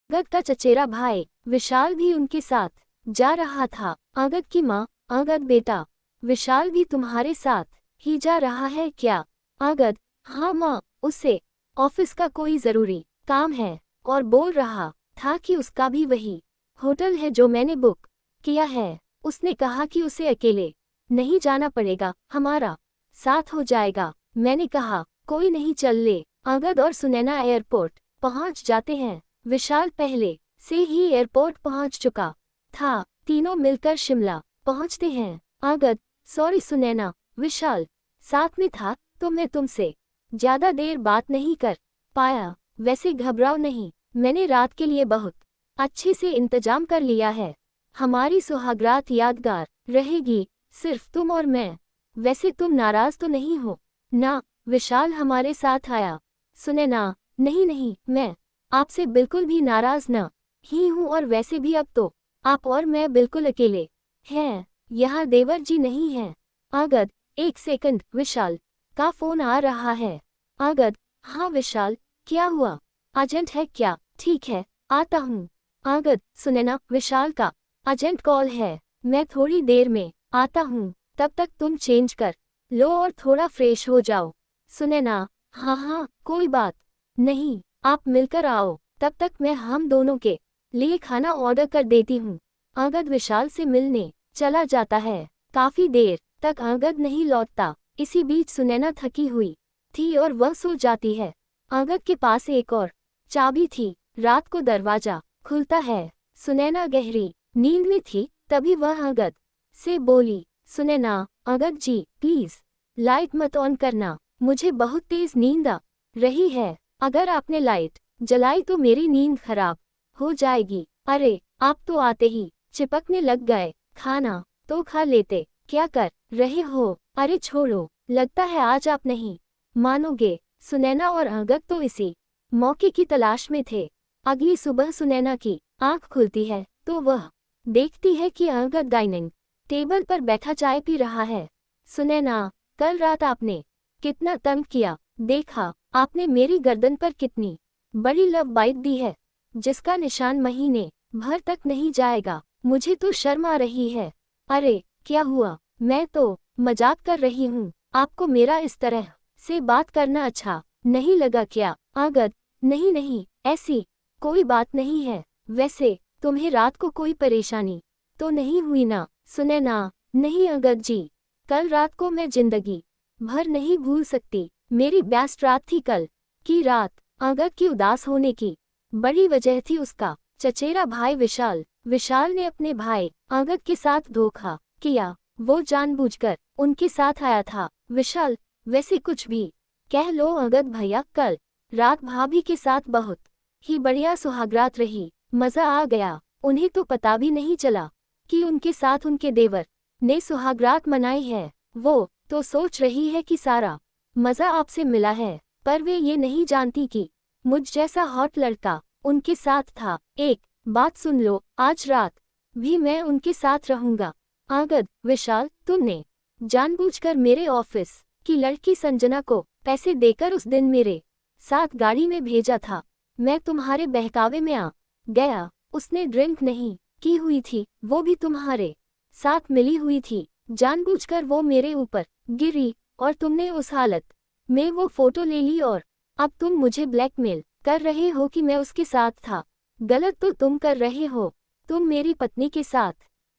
अंगद का चचेरा भाई विशाल भी उनके साथ जा रहा था। अंगद की माँ, अंगद बेटा, विशाल भी तुम्हारे साथ ही जा रहा है क्या? अंगद, हाँ माँ, उसे ऑफिस का कोई जरूरी काम है और बोल रहा था कि उसका भी वही होटल है जो मैंने बुक किया है। उसने कहा कि उसे अकेले नहीं जाना पड़ेगा, हमारा साथ हो जाएगा। मैंने कहा कोई नहीं, चल ले। अंगद और सुनैना एयरपोर्ट पहुंच जाते हैं। विशाल पहले से ही एयरपोर्ट पहुंच चुका था। तीनों मिलकर शिमला पहुंचते हैं। अंगद, सॉरी सुनैना, विशाल साथ में था तो मैं तुमसे ज्यादा देर बात नहीं कर पाया। वैसे घबराओ नहीं, मैंने रात के लिए बहुत अच्छे से इंतजाम कर लिया है। हमारी सुहागरात यादगार रहेगी, सिर्फ तुम और मैं। वैसे तुम नाराज तो नहीं हो ना? विशाल हमारे साथ आया। सुनैना, नहीं नहीं, मैं आपसे बिल्कुल भी नाराज न ही हूँ, और वैसे भी अब तो आप और मैं बिल्कुल अकेले हैं। यहाँ देवर जी नहीं हैं। अंगद, एक सेकंड, विशाल का फोन आ रहा है। अंगद, हाँ विशाल, क्या हुआ? अर्जेंट है क्या? ठीक है, आता हूँ। अंगद, सुनैना, विशाल का अर्जेंट कॉल है, मैं थोड़ी देर में आता हूँ। तब तक तुम चेंज कर लो और थोड़ा फ्रेश हो जाओ। सुनैना, हाँ हाँ, कोई बात नहीं, आप मिलकर आओ, तब तक मैं हम दोनों के लिए खाना ऑर्डर कर देती हूँ। अंगद विशाल से मिलने चला जाता है। काफी देर तक अंगद नहीं लौटता। इसी बीच सुनैना थकी हुई थी और वह सो जाती है। अंगद के पास एक और चाबी थी। रात को दरवाजा खुलता है। सुनैना गहरी नींद में थी, तभी वह अंगद से बोली, सुनैना, अंगद जी प्लीज लाइट मत ऑन करना, मुझे बहुत तेज नींद आ रही है। अगर आपने लाइट जलाई तो मेरी नींद खराब हो जाएगी। अरे, आप तो आते ही चिपकने लग गए, खाना तो खा लेते, क्या कर रहे हो? अरे छोड़ो, लगता है आज आप नहीं मानोगे। सुनैना और अंगद तो इसी मौके की तलाश में थे। अगली सुबह सुनैना की आंख खुलती है तो वह देखती है कि अंगद डाइनिंग टेबल पर बैठा चाय पी रहा है। सुनैना, कल रात आपने कितना तंग किया, देखा आपने मेरी गर्दन पर कितनी बड़ी लव बाइट दी है, जिसका निशान महीने भर तक नहीं जाएगा। मुझे तो शर्म आ रही है। अरे क्या हुआ, मैं तो मजाक कर रही हूँ। आपको मेरा इस तरह से बात करना अच्छा नहीं लगा क्या? अंगद, नहीं नहीं, ऐसी कोई बात नहीं है। वैसे तुम्हें रात को कोई परेशानी तो नहीं हुई ना? सुनैना, नहीं अंगद जी, कल रात को मैं जिंदगी भर नहीं भूल सकती। मेरी बेस्ट रात थी कल की रात। अंगद की उदास होने की बड़ी वजह थी उसका चचेरा भाई विशाल। विशाल ने अपने भाई अंगद के साथ धोखा किया। वो जानबूझकर उनके साथ आया था। विशाल, वैसे कुछ भी कह लो अंगद भैया, कल रात भाभी के साथ बहुत ही बढ़िया सुहागरात रही, मजा आ गया। उन्हें तो पता भी नहीं चला कि उनके साथ उनके देवर ने सुहागरात मनाई है। वो तो सोच रही है कि सारा मजा आपसे मिला है, पर वे ये नहीं जानती कि मुझ जैसा हॉट लड़का उनके साथ था। एक बात सुन लो, आज रात भी मैं उनके साथ रहूंगा। अंगद, विशाल, तुमने जानबूझकर मेरे ऑफिस की लड़की संजना को पैसे देकर उस दिन मेरे साथ गाड़ी में भेजा था। मैं तुम्हारे बहकावे में आ गया। उसने ड्रिंक नहीं की हुई थी, वो भी तुम्हारे साथ मिली हुई थी। जानबूझकर वो मेरे ऊपर गिरी और तुमने उस हालत में वो फोटो ले ली, और अब तुम मुझे ब्लैकमेल कर रहे हो कि मैं उसके साथ था। गलत तो तुम कर रहे हो। तुम मेरी पत्नी के साथ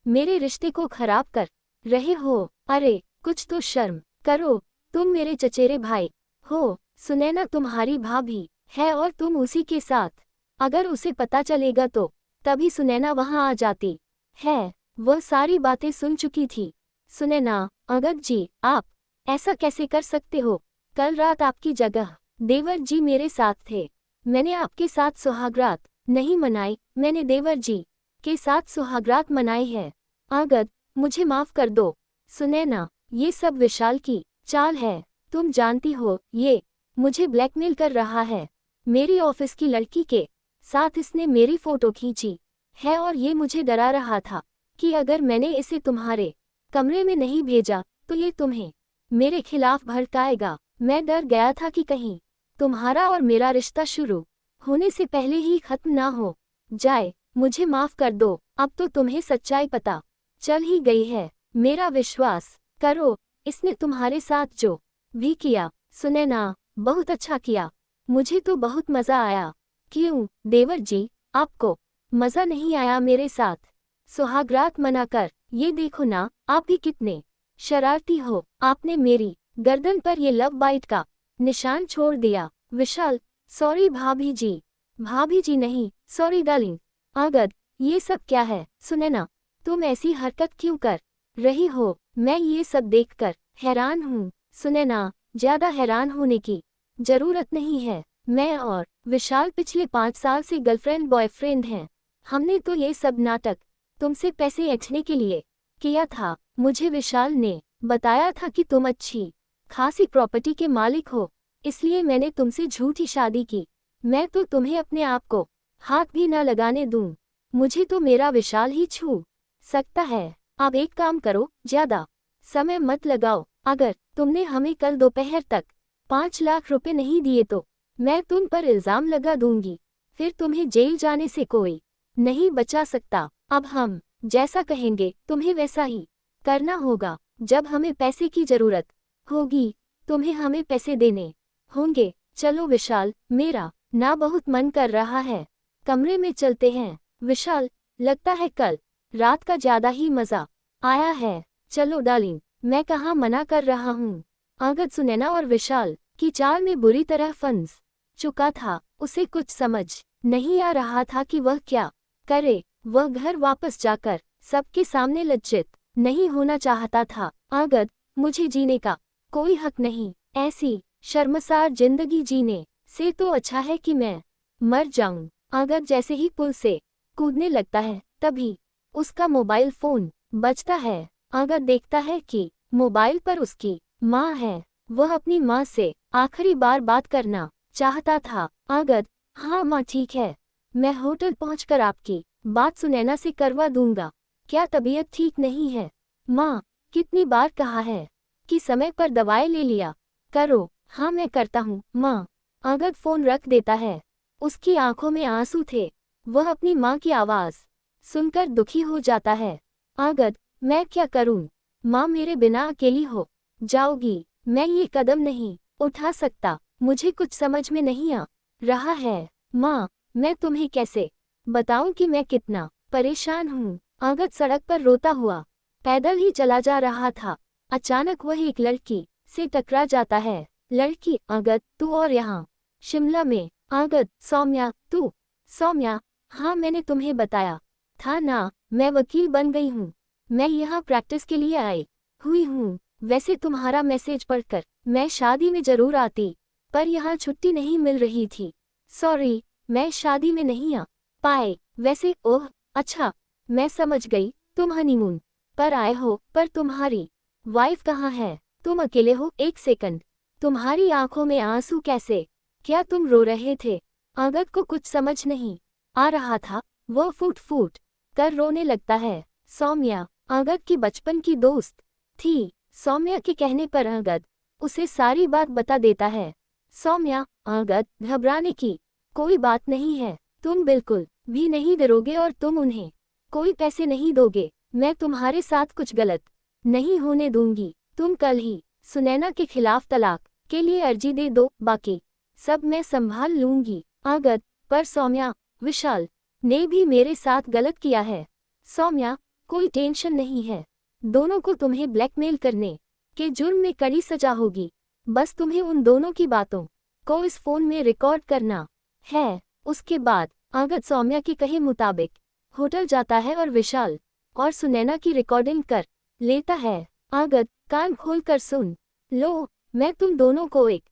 मेरे रिश्ते को खराब कर रहे हो। अरे कुछ तो शर्म करो, तुम मेरे चचेरे भाई हो। सुनैना तुम्हारी भाभी है और तुम उसी के साथ। अगर उसे पता चलेगा तो तभी सुनैना वहां आ जाती है। वह सारी बातें सुन चुकी थी। सुनैना, अंगद जी, आप ऐसा कैसे कर सकते हो? कल रात आपकी जगह देवर जी मेरे साथ थे। मैंने आपके साथ सुहागरात नहीं मनाई, मैंने देवर जी के साथ सुहागरात मनाई है। अंगद, मुझे माफ कर दो। सुनैना, ये सब विशाल की चाल है। तुम जानती हो ये मुझे ब्लैकमेल कर रहा है। मेरी ऑफिस की लड़की के साथ इसने मेरी फोटो खींची है और ये मुझे डरा रहा था कि अगर मैंने इसे तुम्हारे कमरे में नहीं भेजा तो ये तुम्हें मेरे खिलाफ भड़काएगा। मैं डर गया था कि कहीं तुम्हारा और मेरा रिश्ता शुरू होने से पहले ही खत्म ना हो जाए, मुझे माफ कर दो, अब तो तुम्हें सच्चाई पता चल ही गई है। मेरा विश्वास करो, इसने तुम्हारे साथ जो भी किया, सुनैना, बहुत अच्छा किया। मुझे तो बहुत मज़ा आया। क्यों, देवर जी, आपको मज़ा नहीं आया मेरे साथ? सुहागरात मनाकर, ये देखो ना, आप भी कितने शरारती हो। आपने मेरी गर्दन पर ये लव बाइट का निशान छोड़ दिया। विशाल, सॉरी भाभी जी। भाभी जी नहीं, सॉरी डार्लिंग। आगद, ये सब क्या है? सुनैना, तुम ऐसी हरकत क्यों कर रही हो? मैं ये सब देखकर हैरान हूँ। सुनैना, ज्यादा हैरान होने की जरूरत नहीं है। मैं और विशाल पिछले 5 साल से गर्लफ्रेंड बॉयफ्रेंड हैं। हमने तो ये सब नाटक तुमसे पैसे ऐंठने के लिए किया था। मुझे विशाल ने बताया था कि तुम अच्छी खासी प्रॉपर्टी के मालिक हो, इसलिए मैंने तुमसे झूठी शादी की। मैं तो तुम्हें अपने आप को हाथ भी न लगाने दूं। मुझे तो मेरा विशाल ही छू सकता है। अब एक काम करो, ज्यादा समय मत लगाओ। अगर तुमने हमें कल दोपहर तक 5 लाख रुपए नहीं दिए तो मैं तुम पर इल्जाम लगा दूंगी। फिर तुम्हें जेल जाने से कोई नहीं बचा सकता। अब हम जैसा कहेंगे तुम्हें वैसा ही करना होगा। जब हमें पैसे की जरूरत होगी, तुम्हें हमें पैसे देने होंगे। चलो विशाल, मेरा ना बहुत मन कर रहा है, कमरे में चलते हैं। विशाल, लगता है कल रात का ज्यादा ही मजा आया है। चलो डार्लिंग, मैं कहाँ मना कर रहा हूँ। आगद सुनैना और विशाल की चाल में बुरी तरह फंस चुका था। उसे कुछ समझ नहीं आ रहा था कि वह क्या करे। वह घर वापस जाकर सबके सामने लज्जित नहीं होना चाहता था। आगद, मुझे जीने का कोई हक नहीं। ऐसी शर्मसार जिंदगी जीने से तो अच्छा है कि मैं मर जाऊं। आगद जैसे ही पुल से कूदने लगता है, तभी उसका मोबाइल फोन बजता है। आगद देखता है कि मोबाइल पर उसकी माँ है। वह अपनी माँ से आखिरी बार बात करना चाहता था। आगद, हाँ माँ ठीक है, मैं होटल पहुंचकर आपकी बात सुनैना से करवा दूंगा। क्या तबीयत ठीक नहीं है? माँ, कितनी बार कहा है कि समय पर दवाई ले लिया करो। हाँ मैं करता हूँ माँ। आगद फोन रख देता है। उसकी आंखों में आंसू थे। वह अपनी माँ की आवाज़ सुनकर दुखी हो जाता है। आगद, मैं क्या करूँ? माँ मेरे बिना अकेली हो जाओगी। मैं ये कदम नहीं उठा सकता। मुझे कुछ समझ में नहीं आ रहा है। माँ, मैं तुम्हें कैसे बताऊं कि मैं कितना परेशान हूँ। आगद सड़क पर रोता हुआ पैदल ही चला जा रहा था। अचानक वह एक लड़की से टकरा जाता है। लड़की, आगद तू और यहाँ शिमला में? आगद, सौम्या, तू? सौम्या, हाँ मैंने तुम्हें बताया था ना, मैं वकील बन गई हूँ। मैं यहाँ प्रैक्टिस के लिए आई हुई हूँ। वैसे तुम्हारा मैसेज पढ़कर मैं शादी में जरूर आती, पर यहाँ छुट्टी नहीं मिल रही थी। सॉरी, मैं शादी में नहीं आ पाए। वैसे ओह अच्छा, मैं समझ गई, तुम हनीमून पर आए हो, पर तुम्हारी वाइफ कहाँ है? तुम अकेले हो? एक सेकंड, तुम्हारी आंखों में आंसू कैसे? क्या तुम रो रहे थे? आगद को कुछ समझ नहीं आ रहा था। वह फूट फूट कर रोने लगता है। सौम्या आगद की बचपन की दोस्त थी। सौम्या के कहने पर आगद उसे सारी बात बता देता है। सौम्या, आगद, घबराने की कोई बात नहीं है। तुम बिल्कुल भी नहीं डरोगे और तुम उन्हें कोई पैसे नहीं दोगे। मैं तुम्हारे साथ कुछ गलत नहीं होने दूंगी। तुम कल ही सुनैना के खिलाफ तलाक के लिए अर्जी दे दो, बाकी सब मैं संभाल लूंगी। आगद, पर सौम्या, विशाल ने भी मेरे साथ गलत किया है। सौम्या, कोई टेंशन नहीं है। दोनों को तुम्हें ब्लैकमेल करने के जुर्म में कड़ी सजा होगी। बस तुम्हें उन दोनों की बातों को इस फोन में रिकॉर्ड करना है। उसके बाद आगद सौम्या के कहे मुताबिक होटल जाता है और विशाल और सुनैना की रिकॉर्डिंग कर लेता है। आगद, कान खोल कर सुन लो, मैं तुम दोनों को एक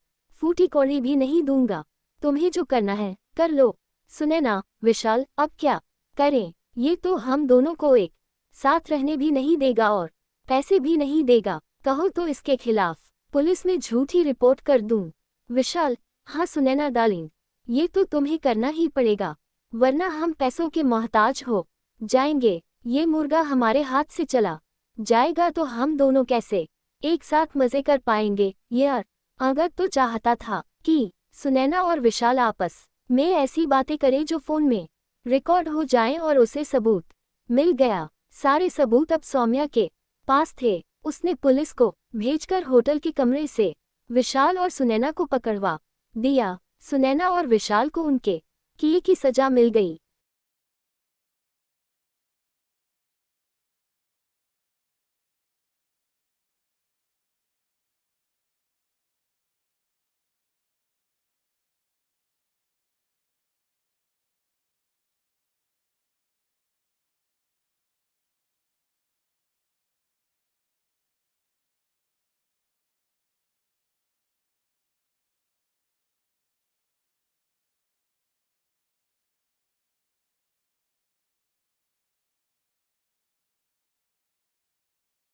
फूटी कौड़ी भी नहीं दूंगा। तुम्हें जो करना है कर लो। सुनैना, विशाल अब क्या करें? ये तो हम दोनों को एक साथ रहने भी नहीं देगा और पैसे भी नहीं देगा। कहो तो इसके खिलाफ पुलिस में झूठी रिपोर्ट कर दूं। विशाल, हाँ सुनैना डार्लिंग, ये तो तुम्हें करना ही पड़ेगा, वरना हम पैसों के मोहताज हो जाएंगे। ये मुर्गा हमारे हाथ से चला जाएगा तो हम दोनों कैसे एक साथ मजे कर पाएंगे यार। आगद तो चाहता था कि सुनैना और विशाल आपस में ऐसी बातें करें जो फोन में रिकॉर्ड हो जाएं और उसे सबूत मिल गया। सारे सबूत अब सौम्या के पास थे। उसने पुलिस को भेजकर होटल के कमरे से विशाल और सुनैना को पकड़वा दिया। सुनैना और विशाल को उनके किए की सजा मिल गई।